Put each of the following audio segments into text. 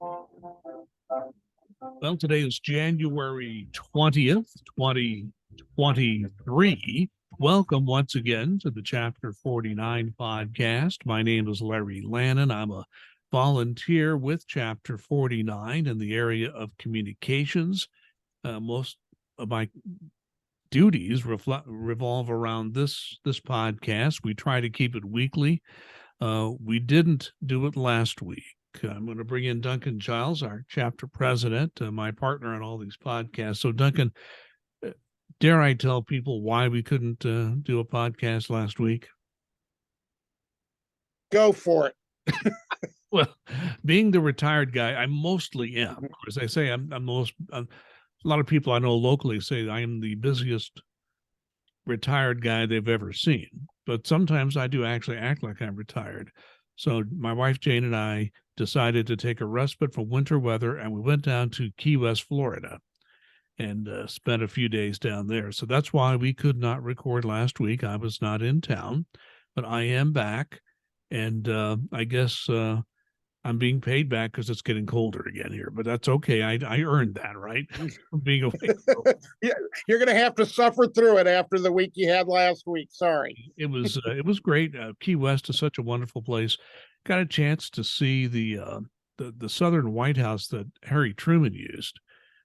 Well, today is January 20th, 2023. Welcome once again to the Chapter 49 podcast. My name is Larry Lannon. I'm a volunteer with Chapter 49 in the area of communications. Most of my duties revolve around this podcast. We try to keep it weekly. We didn't do it last week. I'm going to bring in Duncan Giles, our chapter president, my partner on all these podcasts. So, Duncan, dare I tell people why we couldn't do a podcast last week? Go for it. Well, being the retired guy, I mostly am. As I say, I'm most. A lot of people I know locally say I am the busiest retired guy they've ever seen. But sometimes I do actually act like I'm retired. So my wife Jane and I decided to take a respite from winter weather, and we went down to Key West, Florida, and spent a few days down there. So that's why we could not record last week. I was not in town, but I am back, and I guess I'm being paid back because it's getting colder again here. But that's okay. I earned that, right? Being away. Yeah, you're going to have to suffer through it after the week you had last week. Sorry. It was great. Key West is such a wonderful place. Got a chance to see the Southern White House that Harry Truman used.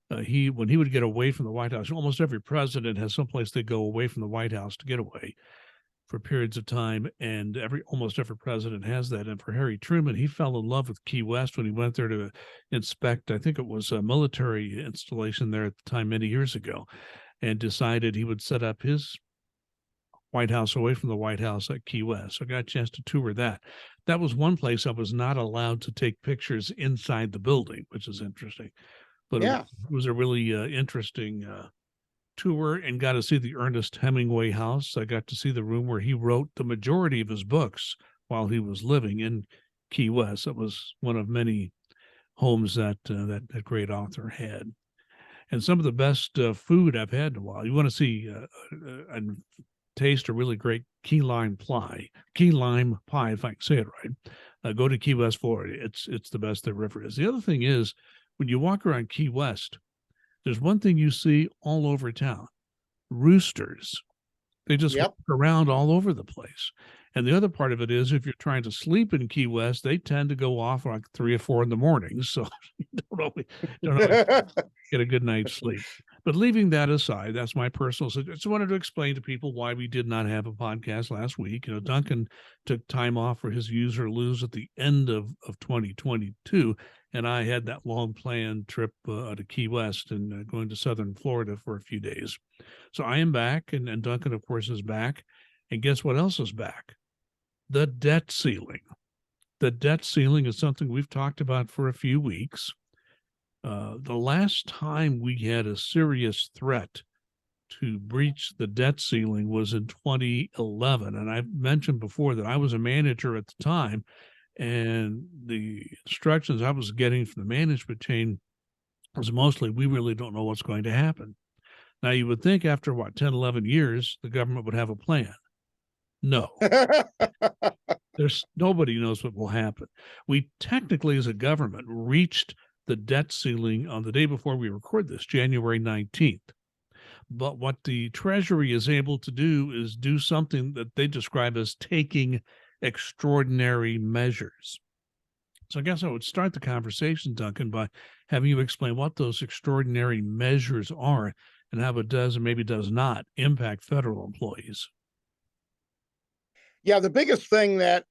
When he would get away from the White House, almost every president has someplace they go away from the White House to get away for periods of time, and almost every president has that. And for Harry Truman, he fell in love with Key West when he went there to inspect, I think it was a military installation there at the time many years ago, and decided he would set up his White House away from the White House at Key West. So I got a chance to tour that. That was one place I was not allowed to take pictures inside the building, which is interesting. But yeah, it was a really interesting tour, and got to see the Ernest Hemingway house. I got to see the room where he wrote the majority of his books while he was living in Key West. That was one of many homes that that great author had. And some of the best food I've had in a while. You want to see and taste a really great key lime pie, if I can say it right. Go to Key West, Florida. It's the best there ever is. The other thing is, when you walk around Key West, there's one thing you see all over town: roosters. They just walk around all over the place. And the other part of it is, if you're trying to sleep in Key West, they tend to go off like 3 or 4 in the morning. So you don't always get a good night's sleep. But leaving that aside, that's my personal suggestion. I just wanted to explain to people why we did not have a podcast last week. Duncan took time off for his use or lose at the end of 2022. And I had that long planned trip to Key West and going to southern Florida for a few days. So I am back, and Duncan, of course, is back. And guess what else is back? The debt ceiling. The debt ceiling is something we've talked about for a few weeks. The last time we had a serious threat to breach the debt ceiling was in 2011. And I've mentioned before that I was a manager at the time, and the instructions I was getting from the management chain was mostly, we really don't know what's going to happen. Now, you would think after, 10, 11 years, the government would have a plan. No. Nobody knows what will happen. We technically, as a government, reached the debt ceiling on the day before we record this, January 19th. But what the Treasury is able to do is do something that they describe as taking extraordinary measures. So I guess I would start the conversation, Duncan, by having you explain what those extraordinary measures are and how it does and maybe does not impact federal employees. Yeah, the biggest thing that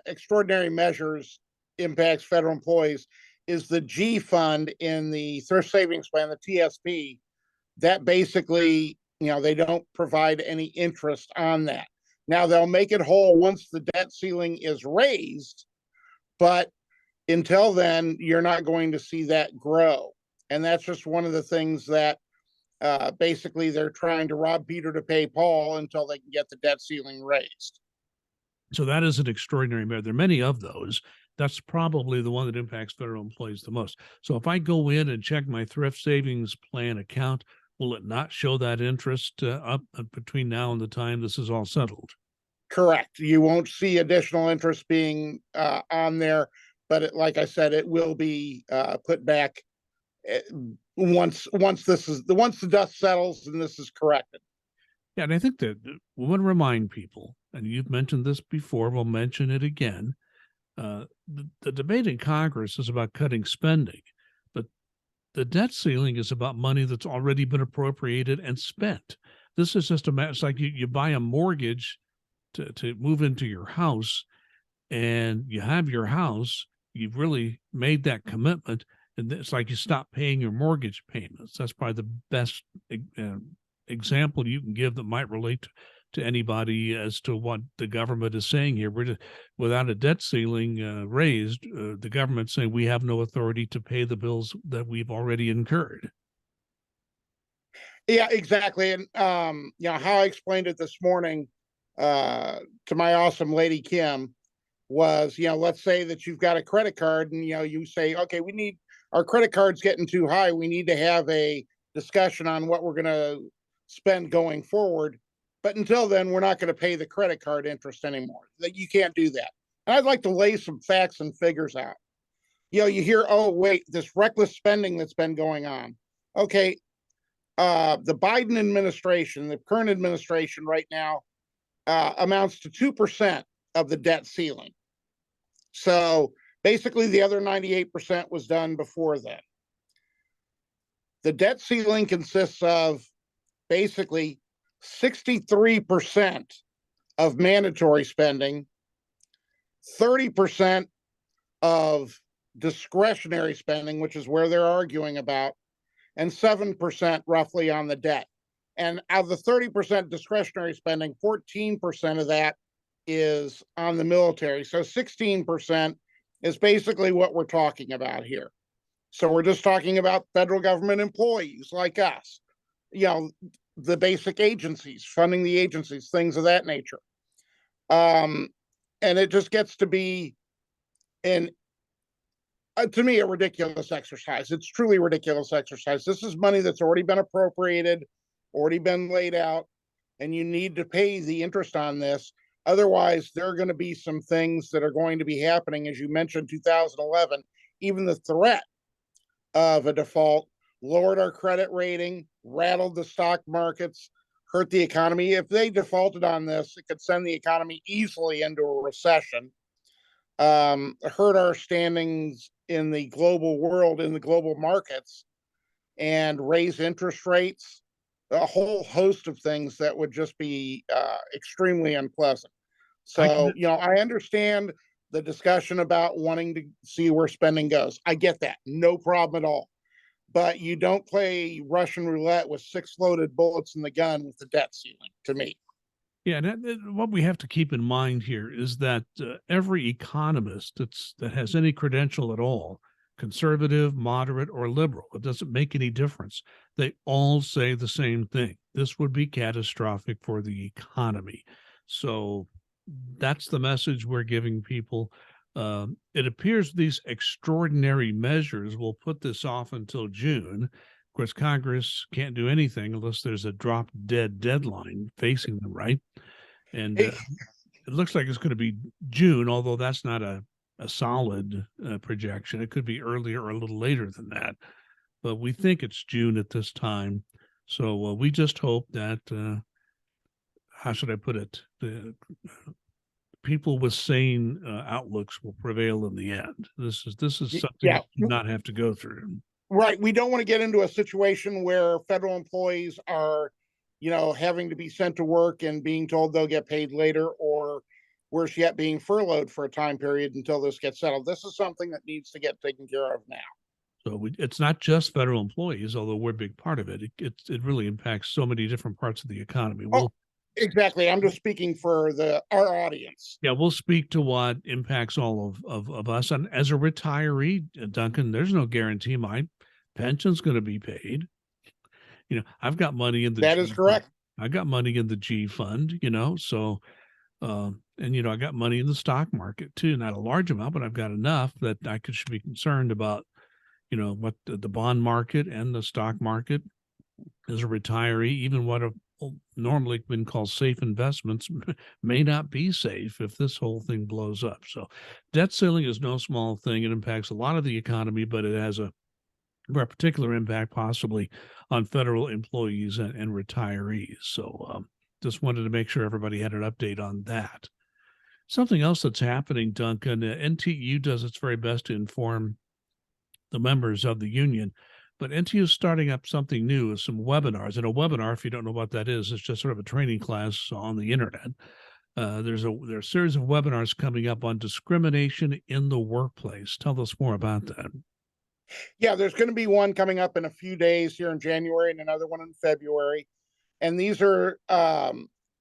extraordinary measures impacts federal employees is the G fund in the thrift savings plan, the TSP. That basically, they don't provide any interest on that. Now, they'll make it whole once the debt ceiling is raised, but until then, you're not going to see that grow. And that's just one of the things that basically they're trying to rob Peter to pay Paul until they can get the debt ceiling raised. So that is an extraordinary measure. There are many of those. That's probably the one that impacts federal employees the most. So if I go in and check my thrift savings plan account, will it not show that interest up between now and the time this is all settled? Correct. You won't see additional interest being on there. but like I said, it will be put back once the dust settles and this is corrected. Yeah, and I think that we want to remind people, and you've mentioned this before, we'll mention it again. The debate in Congress is about cutting spending, but the debt ceiling is about money that's already been appropriated and spent. This is just it's like you buy a mortgage to move into your house, and you have your house, you've really made that commitment, and it's like you stop paying your mortgage payments. That's probably the best example you can give that might relate to anybody as to what the government is saying here. We're just, without a debt ceiling raised, the government's saying we have no authority to pay the bills that we've already incurred. Yeah, exactly. And how I explained it this morning to my awesome lady Kim was, let's say that you've got a credit card and you say, okay, we need our credit card's getting too high. We need to have a discussion on what we're going to spend going forward. But until then, we're not going to pay the credit card interest anymore. That you can't do that. And I'd like to lay some facts and figures out. You hear, oh, wait, this reckless spending that's been going on. Okay, the Biden administration, the current administration right now, amounts to 2% of the debt ceiling. So basically, the other 98% was done before then. The debt ceiling consists of basically 63% of mandatory spending, 30% of discretionary spending, which is where they're arguing about, and 7% roughly on the debt. And out of the 30% discretionary spending, 14% of that is on the military. So 16% is basically what we're talking about here. So we're just talking about federal government employees like us, the basic agencies, funding the agencies, things of that nature. And it just gets to be to me, a ridiculous exercise. It's truly a ridiculous exercise. This is money that's already been appropriated, already been laid out, and you need to pay the interest on this. Otherwise, there are going to be some things that are going to be happening. As you mentioned, 2011, even the threat of a default lowered our credit rating, rattled the stock markets, hurt the economy. If they defaulted on this, it could send the economy easily into a recession, hurt our standings in the global world, in the global markets, and raise interest rates, a whole host of things that would just be extremely unpleasant. So, I understand the discussion about wanting to see where spending goes. I get that. No problem at all. But you don't play Russian roulette with 6 loaded bullets in the gun with the debt ceiling, to me. Yeah, and what we have to keep in mind here is that every economist that has any credential at all, conservative, moderate, or liberal, it doesn't make any difference. They all say the same thing. This would be catastrophic for the economy. So that's the message we're giving people. It appears these extraordinary measures will put this off until June. Of course, Congress can't do anything unless there's a drop dead deadline facing them, right? And it looks like it's going to be June, although that's not a solid projection. It could be earlier or a little later than that. But we think it's June at this time. So we just hope that, how should I put it? The people with sane outlooks will prevail in the end. This is something you do not have to go through. Right. We don't want to get into a situation where federal employees are, having to be sent to work and being told they'll get paid later, or worse yet, being furloughed for a time period until this gets settled. This is something that needs to get taken care of now. So it's not just federal employees, although we're a big part of it. It really impacts so many different parts of the economy. Exactly. I'm just speaking for our audience. Yeah, we'll speak to what impacts all of us. And as a retiree, Duncan, there's no guarantee my pension's going to be paid. I've got money in the That is correct. I got money in the G fund, so and I got money in the stock market too. Not a large amount, but I've got enough that I should be concerned about, what the bond market and the stock market as a retiree, even what normally been called safe investments may not be safe if this whole thing blows up. So debt ceiling is no small thing. It impacts a lot of the economy, but it has a particular impact possibly on federal employees and retirees. So just wanted to make sure everybody had an update on that. Something else that's happening, Duncan, NTEU does its very best to inform the members of the union, but NTEU is starting up something new with some webinars. And a webinar, if you don't know what that is just sort of a training class on the internet. There's a series of webinars coming up on discrimination in the workplace. Tell us more about that. Yeah, there's going to be one coming up in a few days here in January and another one in February. And these are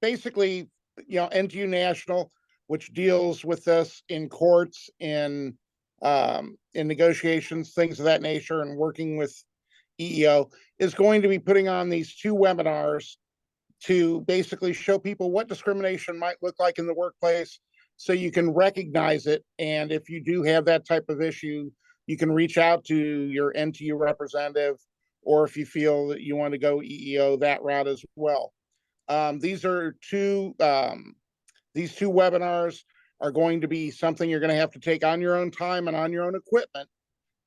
basically, NTU National, which deals with this in courts, in negotiations, things of that nature, and working with EEO, is going to be putting on these 2 webinars to basically show people what discrimination might look like in the workplace so you can recognize it. And if you do have that type of issue, you can reach out to your NTU representative, or if you feel that you want to go EEO that route as well. These are these 2 webinars are going to be something you're going to have to take on your own time and on your own equipment.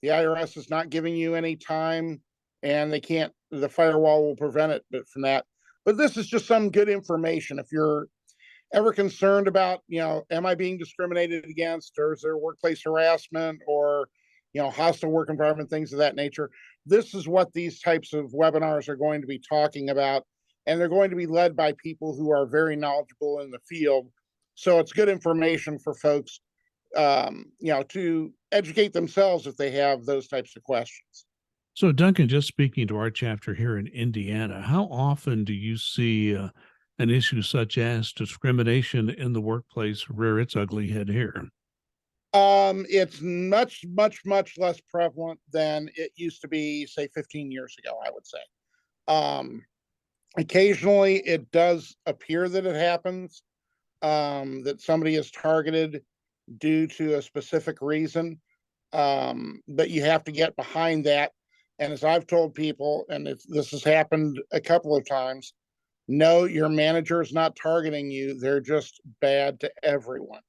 The IRS is not giving you any time, and the firewall will prevent it from that. But this is just some good information. If you're ever concerned about, am I being discriminated against, or is there workplace harassment, or, hostile work environment, things of that nature, this is what these types of webinars are going to be talking about. And they're going to be led by people who are very knowledgeable in the field. So it's good information for folks, to educate themselves if they have those types of questions. So, Duncan, just speaking to our chapter here in Indiana, how often do you see an issue such as discrimination in the workplace rear its ugly head here? It's much, much, much less prevalent than it used to be, say, 15 years ago, I would say. Occasionally, it does appear that it happens, that somebody is targeted due to a specific reason. But you have to get behind that. And as I've told people, and this has happened a couple of times, no, your manager is not targeting you. They're just bad to everyone.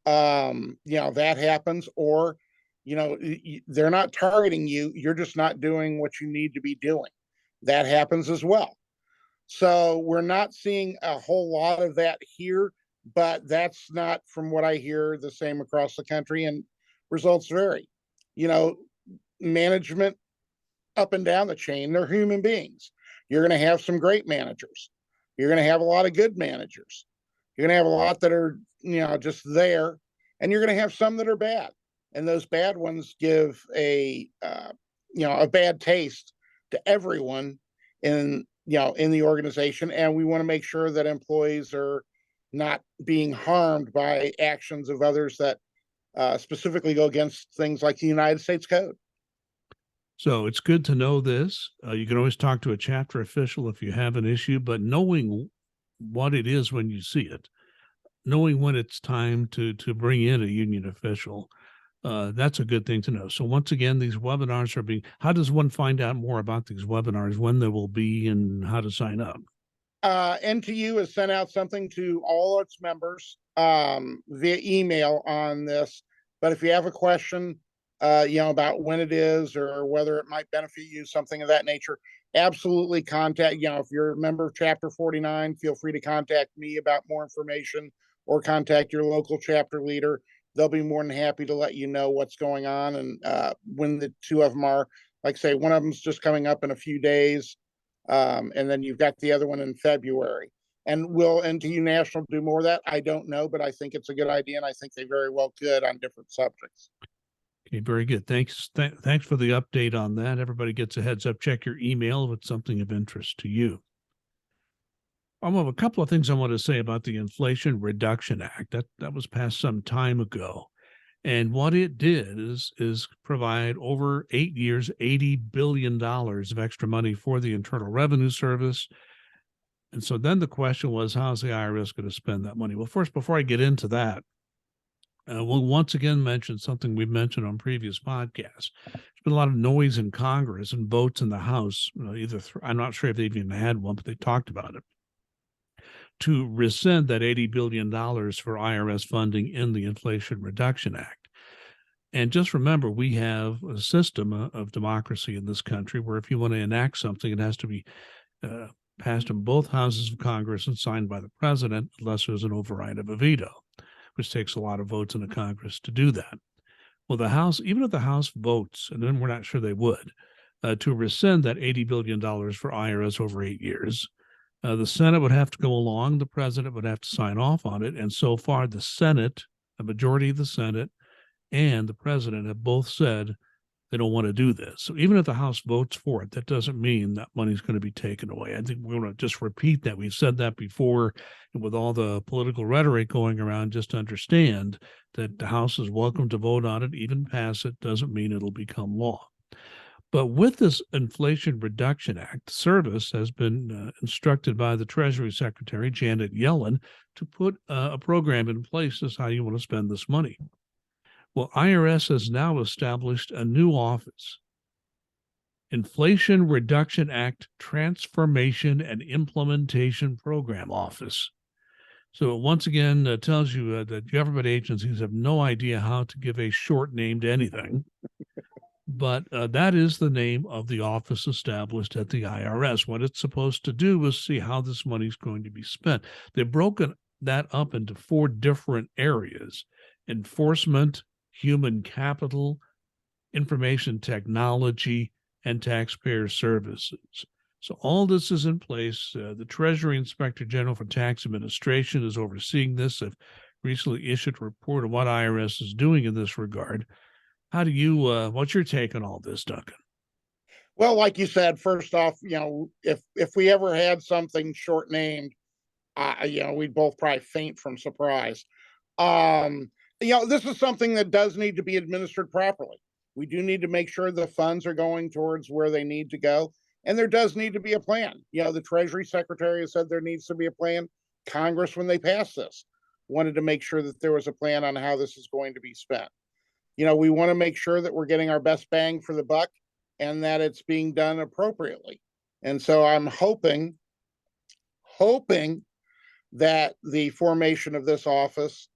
That happens. Or, they're not targeting you. You're just not doing what you need to be doing. That happens as well. So we're not seeing a whole lot of that here, but that's not, from what I hear, the same across the country, and results vary. Management up and down the chain, they're human beings. You're going to have some great managers. You're going to have a lot of good managers. You're going to have a lot that are, just there, and you're going to have some that are bad. And those bad ones give a bad taste to everyone in the organization. And we want to make sure that employees are not being harmed by actions of others that specifically go against things like the United States Code. So it's good to know this. You can always talk to a chapter official if you have an issue, but knowing what it is when you see it, knowing when it's time to bring in a union official, that's a good thing to know. So once again, these webinars are how does one find out more about these webinars, when there will be, and how to sign up? NTU has sent out something to all its members via email on this. But if you have a question, about when it is or whether it might benefit you, something of that nature, absolutely contact, if you're a member of Chapter 49, feel free to contact me about more information, or contact your local chapter leader. They'll be more than happy to let you know what's going on, and when the 2 of them are. Like I say, one of them's just coming up in a few days, and then you've got the other one in February. And will NTU National do more of that? I don't know, but I think it's a good idea, and I think they very well could on different subjects. Okay, very good. Thanks. Thanks for the update on that. Everybody gets a heads up. Check your email if it's something of interest to you. I have a couple of things I want to say about the Inflation Reduction Act. That was passed some time ago. And what it did is provide over 8 years, $80 billion of extra money for the Internal Revenue Service. And so then the question was, how's the IRS going to spend that money? Well, first, before I get into that, we'll once again mention something we've mentioned on previous podcasts. There's been a lot of noise in Congress and votes in the House. I'm not sure if they've even had one, but they talked about it, to rescind that $80 billion for IRS funding in the Inflation Reduction Act. And just remember, we have a system of democracy in this country where if you want to enact something, it has to be passed in both houses of Congress and signed by the president, unless there's an override of a veto, which takes a lot of votes in the Congress to do that. Well, the House, even if the House votes, and then we're not sure they would, to rescind that $80 billion for IRS over 8 years, the Senate would have to go along, the president would have to sign off on it. And so far, the Senate, a majority of the Senate, and the president have both said they don't want to do this. So even if the House votes for it, that doesn't mean that money's going to be taken away. I think we're going to just repeat that. We've said that before, and with all the political rhetoric going around, just understand that the House is welcome to vote on it, even pass it, doesn't mean it'll become law. But with this Inflation Reduction Act, Service has been instructed by the Treasury Secretary, Janet Yellen, to put a program in place as how you want to spend this money. Well, IRS has now established a new office, Inflation Reduction Act Transformation and Implementation Program Office. So once again, tells you that government agencies have no idea how to give a short name to anything. But that is the name of the office established at the IRS. What it's supposed to do is see how this money is going to be spent. They've broken that up into 4 different areas: enforcement, human capital, information technology, and taxpayer services. So all this is in place. The Treasury Inspector General for Tax Administration is overseeing this. I've recently issued a report on what IRS is doing in this regard. How do you, what's your take on all this, Duncan? Well, like you said, first off, if we ever had something short named, we'd both probably faint from surprise. This is something that does need to be administered properly. We do need to make sure the funds are going towards where they need to go. And there does need to be a plan. The Treasury Secretary has said there needs to be a plan. Congress, when they passed this, wanted to make sure that there was a plan on how this is going to be spent. We want to make sure that we're getting our best bang for the buck and that it's being done appropriately. And so I'm hoping that the formation of this office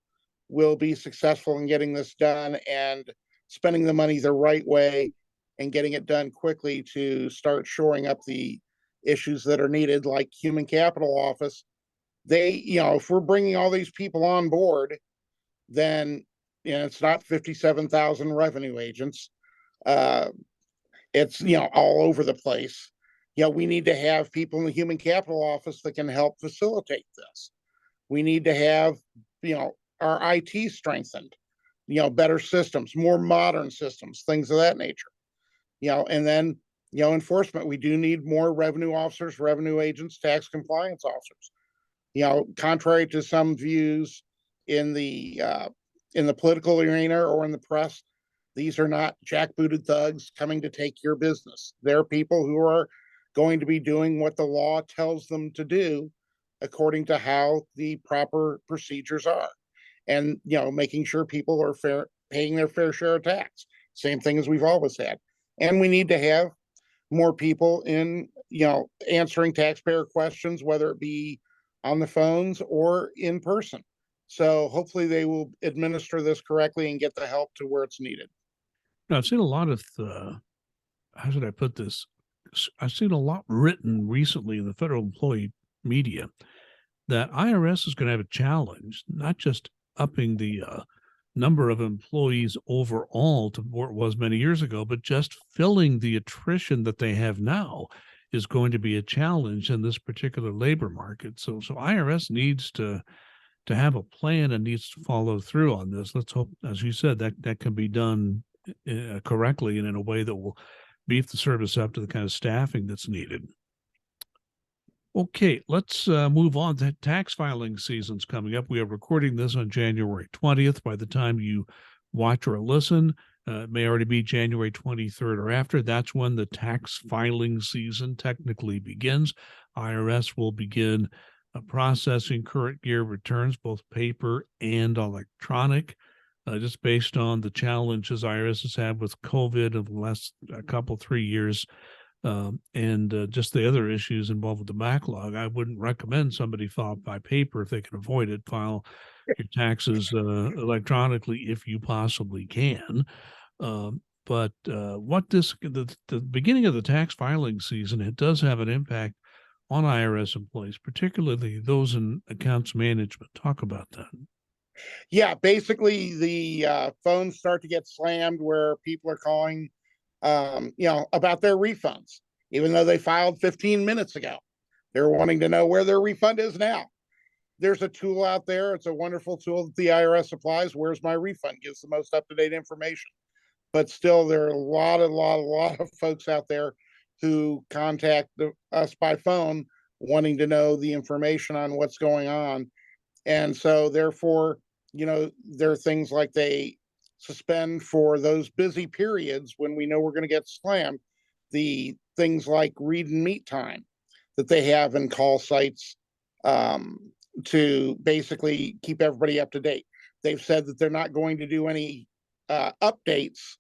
will be successful in getting this done and spending the money the right way and getting it done quickly to start shoring up the issues that are needed, like human capital office. If we're bringing all these people on board, then it's not 57,000 revenue agents. It's all over the place. We need to have people in the human capital office that can help facilitate this. We need to have our IT strengthened, better systems, more modern systems, things of that nature. And then enforcement. We do need more revenue officers, revenue agents, tax compliance officers. Contrary to some views in the political arena or in the press, these are not jackbooted thugs coming to take your business. They're people who are going to be doing what the law tells them to do according to how the proper procedures are. And, making sure people are paying their fair share of tax. Same thing as we've always had. And we need to have more people in, answering taxpayer questions, whether it be on the phones or in person. So hopefully they will administer this correctly and get the help to where it's needed. Now, I've seen a lot of, how should I put this? I've seen a lot written recently in the federal employee media that IRS is going to have a challenge, not just upping the number of employees overall to where it was many years ago, but just filling the attrition that they have now is going to be a challenge in this particular labor market. So IRS needs to have a plan and needs to follow through on this. Let's hope, as you said, that can be done correctly and in a way that will beef the service up to the kind of staffing that's needed. Okay, let's move on. The tax filing season's coming up. We are recording this on January 20th. By the time you watch or listen, it may already be January 23rd or after. That's when the tax filing season technically begins. IRS will begin processing current year returns, both paper and electronic. just based on the challenges IRS has had with COVID in the last couple, 3 years, and just the other issues involved with the backlog. I wouldn't recommend somebody file by paper if they can avoid it. File your taxes electronically if you possibly can. But what the beginning of the tax filing season, it does have an impact on IRS employees, particularly those in accounts management. Talk about that. Yeah, basically the phones start to get slammed where people are calling, about their refunds, even though they filed 15 minutes ago. They're wanting to know where their refund is now. There's a tool out there. It's a wonderful tool that the IRS applies. Where's my refund? Gives the most up-to-date information. But still, there are a lot of folks out there who contact us by phone wanting to know the information on what's going on. And so therefore, there are things like they suspend for those busy periods when we know we're going to get slammed, the things like read and meet time that they have in call sites, to basically keep everybody up to date. They've said that they're not going to do any updates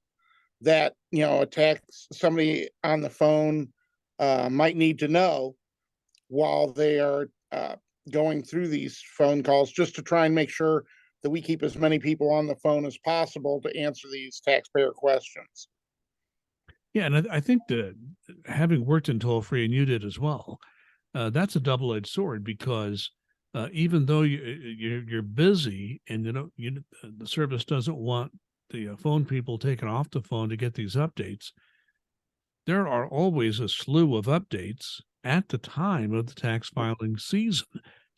that attacks somebody on the phone might need to know while they are going through these phone calls, just to try and make sure that we keep as many people on the phone as possible to answer these taxpayer questions. Yeah, and I think that having worked in toll free, and you did as well, that's a double-edged sword because even though you're busy and the service doesn't want the phone people taken off the phone to get these updates, there are always a slew of updates at the time of the tax filing season.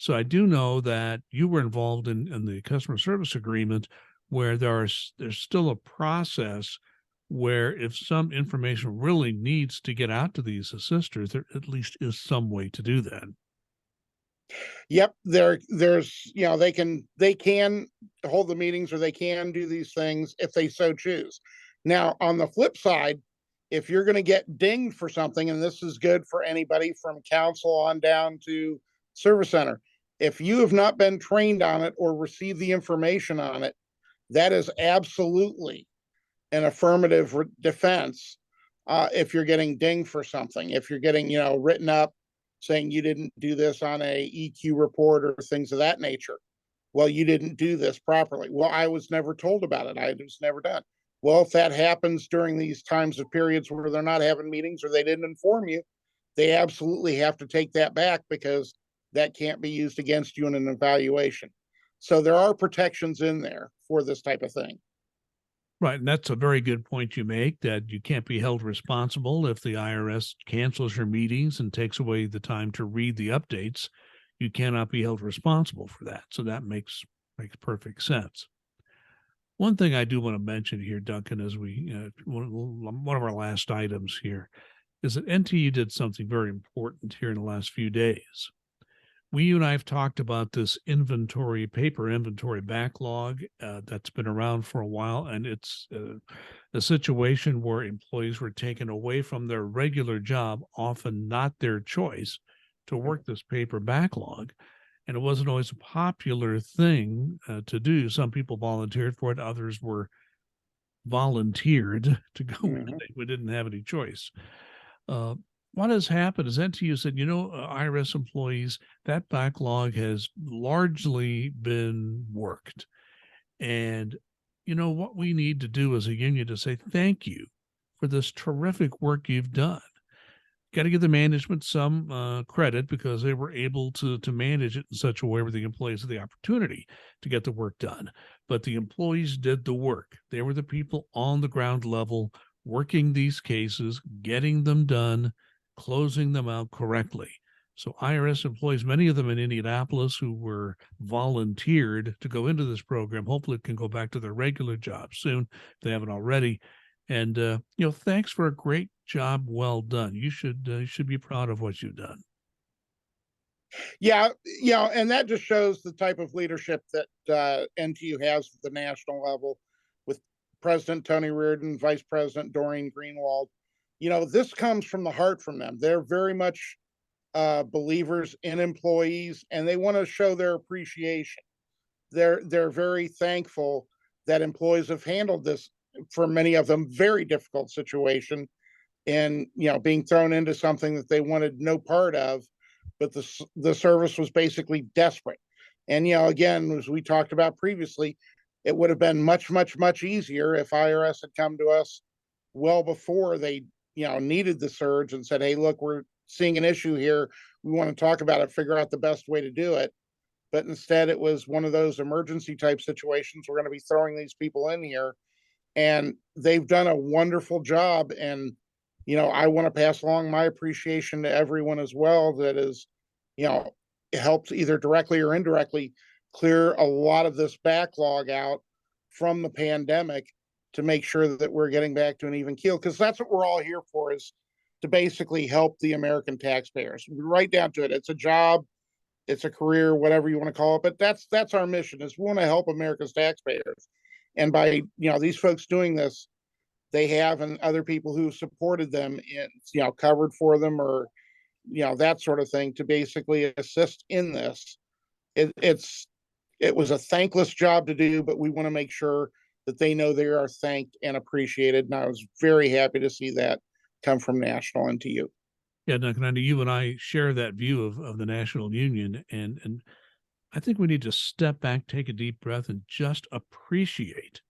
So I do know that you were involved in the customer service agreement where there's still a process where if some information really needs to get out to these assisters, there at least is some way to do that. Yep, there's they can hold the meetings, or they can do these things if they so choose. Now, on the flip side, if you're going to get dinged for something, and this is good for anybody from council on down to service center, if you have not been trained on it or received the information on it, that is absolutely an affirmative defense. If you're getting dinged for something, if you're getting written up saying you didn't do this on a EQ report or things of that nature. Well, you didn't do this properly. Well, I was never told about it. I was never done. Well, if that happens during these times of periods where they're not having meetings or they didn't inform you, they absolutely have to take that back because that can't be used against you in an evaluation. So there are protections in there for this type of thing. Right. And that's a very good point you make, that you can't be held responsible if the IRS cancels your meetings and takes away the time to read the updates. You cannot be held responsible for that. So that makes perfect sense. One thing I do want to mention here, Duncan, as one of our last items here is that NTEU did something very important here in the last few days. You and I have talked about this paper inventory backlog that's been around for a while, and it's a situation where employees were taken away from their regular job, often not their choice, to work this paper backlog. And it wasn't always a popular thing to do. Some people volunteered for it, others were volunteered to go in. We didn't have any choice. What has happened is NTEU said, IRS employees, that backlog has largely been worked. And, what we need to do as a union to say thank you for this terrific work you've done. Got to give the management some credit because they were able to manage it in such a way where the employees had the opportunity to get the work done. But the employees did the work. They were the people on the ground level working these cases, getting them done, closing them out correctly. So IRS employees, many of them in Indianapolis who were volunteered to go into this program, hopefully can go back to their regular jobs soon if they haven't already. And thanks for a great job well done. You should be proud of what you've done. Yeah, and that just shows the type of leadership that NTU has at the national level with President Tony Reardon, Vice President Doreen Greenwald. This comes from the heart from them. They're very much believers in employees, and they want to show their appreciation. They're very thankful that employees have handled this, for many of them, very difficult situation, and being thrown into something that they wanted no part of, but the service was basically desperate. And again, as we talked about previously, it would have been much, much, much easier if IRS had come to us well before they needed the surge and said, hey, look, we're seeing an issue here, we want to talk about it, figure out the best way to do it. But instead it was one of those emergency type situations. We're going to be throwing these people in here, and they've done a wonderful job. And I want to pass along my appreciation to everyone as well that is helped either directly or indirectly clear a lot of this backlog out from the pandemic to make sure that we're getting back to an even keel, because that's what we're all here for, is to basically help the American taxpayers. Right down to it, it's a job, it's a career, whatever you want to call it, but that's our mission, is we want to help America's taxpayers. And by these folks doing this, they have, and other people who supported them in covered for them, or that sort of thing, to basically assist in this. It was a thankless job to do, but we want to make sure that they know they are thanked and appreciated. And I was very happy to see that come from National NTEU. Yeah, Duncan, I know you and I share that view of the National Union, and I think we need to step back, take a deep breath, and just appreciate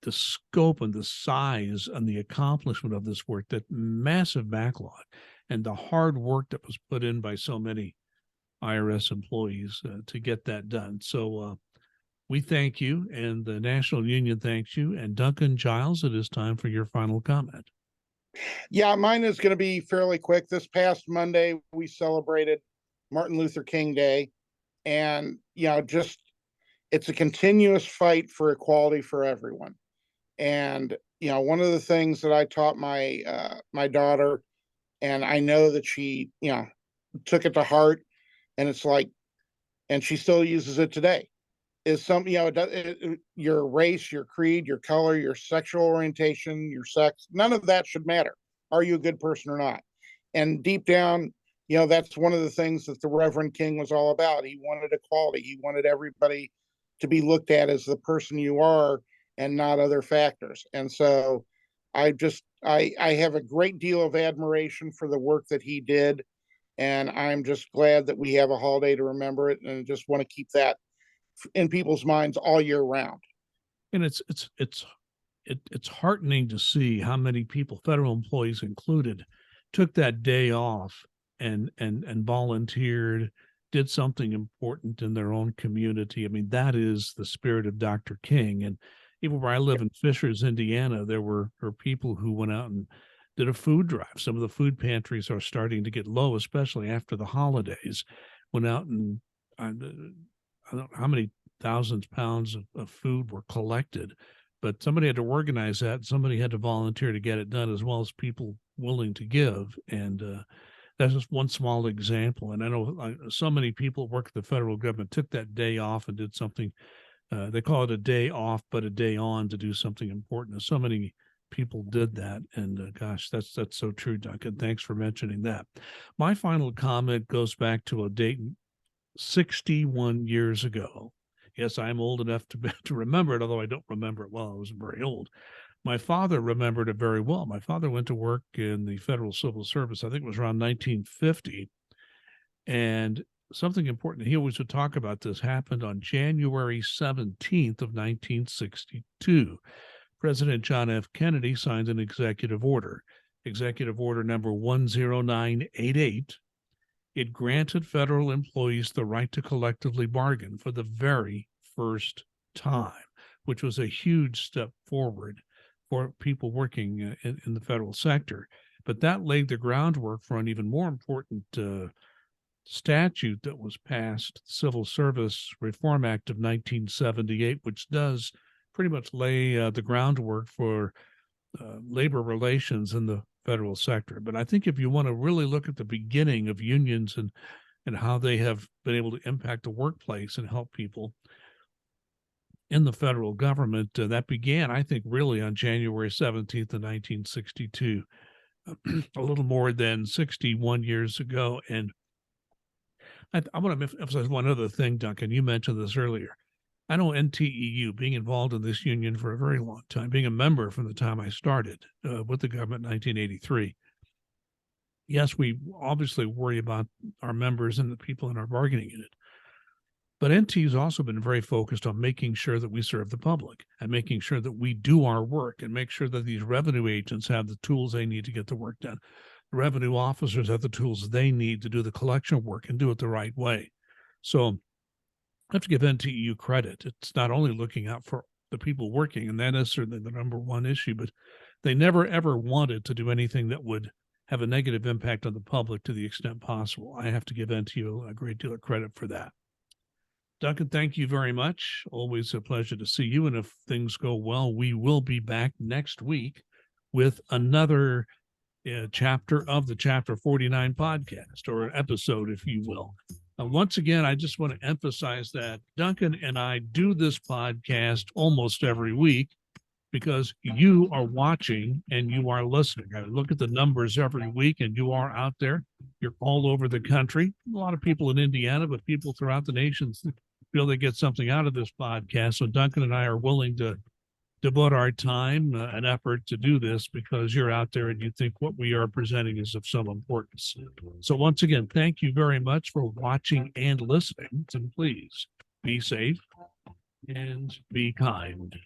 the scope and the size and the accomplishment of this work, that massive backlog, and the hard work that was put in by so many IRS employees to get that done. So we thank you, and the National Union thanks you. And Duncan Giles, it is time for your final comment. Yeah, mine is going to be fairly quick. This past Monday, we celebrated Martin Luther King Day. And, just it's a continuous fight for equality for everyone. And, one of the things that I taught my daughter, and I know that she, took it to heart, and it's like, and she still uses it today, is your race, your creed, your color, your sexual orientation, your sex, none of that should matter. Are you a good person or not? And deep down, that's one of the things that the Reverend King was all about. He wanted equality. He wanted everybody to be looked at as the person you are and not other factors. And so I have a great deal of admiration for the work that he did. And I'm just glad that we have a holiday to remember it, and just want to keep that in people's minds all year round. And it's heartening to see how many people, federal employees included, took that day off and volunteered, did something important in their own community. I mean, that is the spirit of Dr. King. And even where I live in Fishers, Indiana, there were people who went out and did a food drive. Some of the food pantries are starting to get low, especially after the holidays. Went out and I don't know how many thousands of pounds of food were collected, but somebody had to organize that, and somebody had to volunteer to get it done, as well as people willing to give. And that's just one small example. And I know so many people work at the federal government took that day off and did something. They call it a day off, but a day on to do something important. And so many people did that. And gosh, that's so true, Duncan. Thanks for mentioning that. My final comment goes back to a date 61 years ago. Yes, I'm old enough to remember it, although I don't remember it well. I was very old. My father remembered it very well. My father went to work in the Federal Civil Service, I think it was around 1950. And something important, he always would talk about this, happened on January 17th of 1962. President John F. Kennedy signed an executive order number 10988. It granted federal employees the right to collectively bargain for the very first time, which was a huge step forward for people working in the federal sector. But that laid the groundwork for an even more important statute that was passed, the Civil Service Reform Act of 1978, which does pretty much lay the groundwork for labor relations in the federal sector. But I think if you want to really look at the beginning of unions and how they have been able to impact the workplace and help people in the federal government, that began, I think, really on January 17th of 1962, a little more than 61 years ago. And I want to emphasize one other thing, Duncan. You mentioned this earlier. I know NTEU, being involved in this union for a very long time, being a member from the time I started with the government in 1983. Yes, we obviously worry about our members and the people in our bargaining unit. But NT has also been very focused on making sure that we serve the public and making sure that we do our work and make sure that these revenue agents have the tools they need to get the work done. The revenue officers have the tools they need to do the collection work and do it the right way. So I have to give NTEU credit. It's not only looking out for the people working, and that is certainly the number one issue, but they never ever wanted to do anything that would have a negative impact on the public to the extent possible. I have to give NTEU a great deal of credit for that. Duncan, thank you very much. Always a pleasure to see you. And if things go well, we will be back next week with another chapter of the Chapter 49 podcast, or an episode, if you will. Once again, I just want to emphasize that Duncan and I do this podcast almost every week because you are watching and you are listening. I look at the numbers every week, and you are out there. You're all over the country. A lot of people in Indiana, but people throughout the nation feel they get something out of this podcast. So Duncan and I are willing to devote our time and effort to do this because you're out there and you think what we are presenting is of some importance. So once again, thank you very much for watching and listening. And please be safe and be kind.